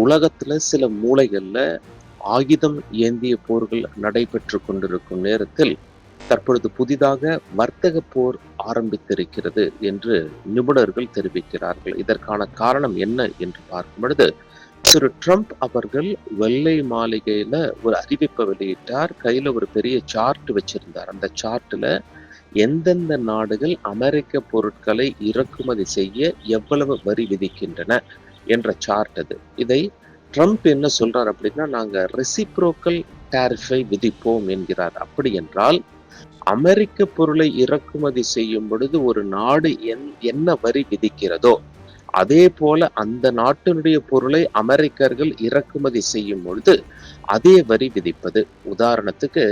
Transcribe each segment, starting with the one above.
உலகத்துல சில மூலைகள்ல ஆயுதம் ஏந்திய போர்கள் நடைபெற்று கொண்டிருக்கும் நேரத்தில் தற்பொழுது புதிதாக வர்த்தக போர் ஆரம்பித்திருக்கிறது என்று நிபுணர்கள் தெரிவிக்கிறார்கள். இதற்கான காரணம் என்ன என்று பார்க்கும் பொழுது, திரு ட்ரம்ப் அவர்கள் வெள்ளை மாளிகையில ஒரு அறிவிப்பை வெளியிட்டார். கையில ஒரு பெரிய சார்ட் வச்சிருந்தார். அந்த சார்ட்ல எந்தெந்த நாடுகள் அமெரிக்க பொருட்களை இறக்குமதி செய்ய எவ்வளவு வரி விதிக்கின்றன என்ற சார்ட் அது. இதை ட்ரம்ப் என்ன சொல்றார் அப்படின்னா, நாங்க ரெசிப்ரோக்கல் டாரிஃபை விதிப்போம் என்கிறார். அப்படி என்றால் அமெரிக்க பொருளை இறக்குமதி செய்யும் பொழுது ஒரு நாடு என்ன வரி விதிக்கிறதோ அதே போல அந்த நாட்டினுடைய பொருளை அமெரிக்கர்கள் இறக்குமதி செய்யும் பொழுது அதே வரி விதிப்பது. உதாரணத்துக்கு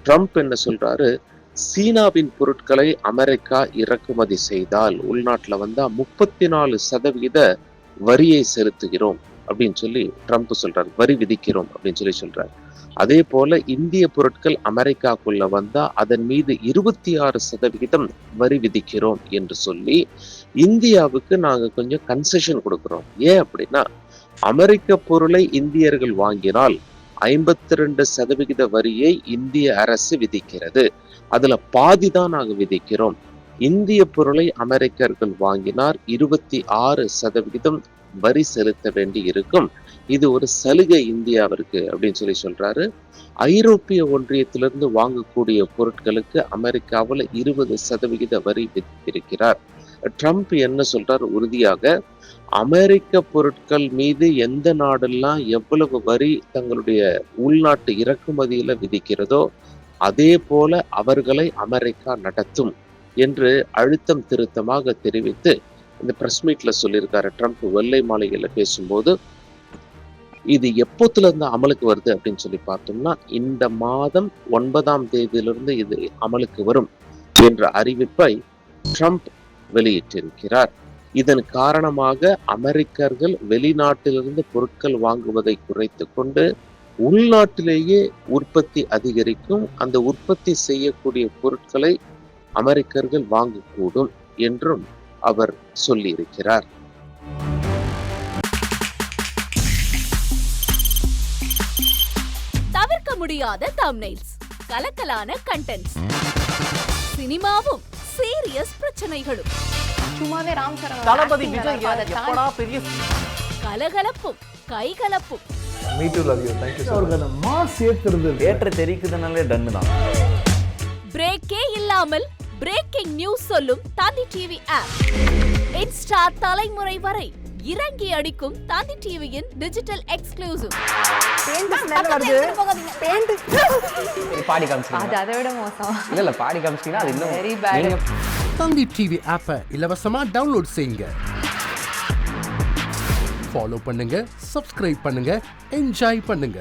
ட்ரம்ப் என்ன சொல்றாரு, சீனாவின் பொருட்களை அமெரிக்கா இறக்குமதி செய்தால் உள்நாட்டுல வந்தா 34% வரியை செலுத்துகிறோம் அப்படின்னு சொல்லி ட்ரம்ப் சொல்றாரு, வரி விதிக்கிறோம் அப்படின்னு சொல்றாரு. அதே போல இந்திய பொருட்கள் அமெரிக்காக்குள்ள வந்தா அதன் மீது 26% வரி விதிக்கிறோம் என்று சொல்லி இந்தியாவுக்கு நாங்க கொஞ்சம் கன்செஷன் கொடுக்கிறோம். ஏன் அப்படின்னா, அமெரிக்க பொருளை இந்தியர்கள் வாங்கினால் 52% வரியை இந்திய அரசு விதிக்கிறது. அதுல பாதி தான் நாங்க விதிக்கிறோம். இந்திய பொருளை அமெரிக்கர்கள் வாங்கினால் 26% வரி செலுத்த வேண்டி இருக்கும். இது ஒரு சலுகை இந்தியாவிற்கு அப்படின்னு சொல்றாரு. ஐரோப்பிய ஒன்றியத்திலிருந்து வாங்கக்கூடிய பொருட்களுக்கு அமெரிக்காவில் 20% வரி விதித்திருக்கிறார். ட்ரம்ப் என்ன சொல்றார், உறுதியாக அமெரிக்க பொருட்கள் மீது எந்த நாடெல்லாம் எவ்வளவு வரி தங்களுடைய உள்நாட்டு இறக்குமதியில விதிக்கிறதோ அதே போல அவர்களை அமெரிக்கா நடத்தும் என்று அழுத்தம் திருத்தமாக தெரிவித்து இந்த பிரஸ் மீட்ல சொல்லியிருக்காரு. ட்ரம்ப் வெள்ளை மாளிகையில பேசும்போது இது எப்போத்துல இருந்து அமலுக்கு வருது அப்படின்னு சொல்லி பார்த்தோம்னா, இந்த மாதம் 9ஆம் தேதியிலிருந்து இது அமலுக்கு வரும் என்ற அறிவிப்பை ட்ரம்ப் வெளியிட்டிருக்கிறார். இதன் காரணமாக அமெரிக்கர்கள் வெளிநாட்டிலிருந்து பொருட்கள் வாங்குவதை குறைத்து கொண்டு உள்நாட்டிலேயே உற்பத்தி அதிகரிக்கும். அந்த உற்பத்தி செய்யக்கூடிய பொருட்களை அமெரிக்கர்கள் வாங்கக்கூடும் என்றும் அவர் சொல்லியிருக்கிறார். தவிர்க்க முடியாத தம்ப்நெயில்ஸ், கலக்கலான கண்டென்ட்ஸ், சினிமாவும் சீரியஸ் பிரச்சனைகளும், சும்மாவே ராம் சரண் தளபதி விஜய் எப்படா பெரிய கலகலப்பும் கைகலப்பும். Me too love you. Thank you so much. Mass ஏத்துறது தியேட்டர் தெரிக்குதுனாலே டன் தான். பிரேக்கே இல்லாமல் பிரேக்கிங் நியூஸ் சொல்லும் தந்தி டிவி ஆப். இன்ஸ்டா தலைமுறை வரை இறங்கி அடிக்கும் தந்தி டிவியின் டிஜிட்டல் எக்ஸ்க்ளூசிவ். பாடி காமிச்சீங்க. அது அதை விட மோசம். இல்ல பாடி காமிச்சீங்கன்னா அது இன்னும் வெரி பேட். தந்தி டிவி ஆப்பை இலவசமா டவுன்லோட் செய்யுங்க. ஃபாலோ பண்ணுங்க, சப்ஸ்கிரைப் பண்ணுங்க, என்ஜாய் பண்ணுங்க.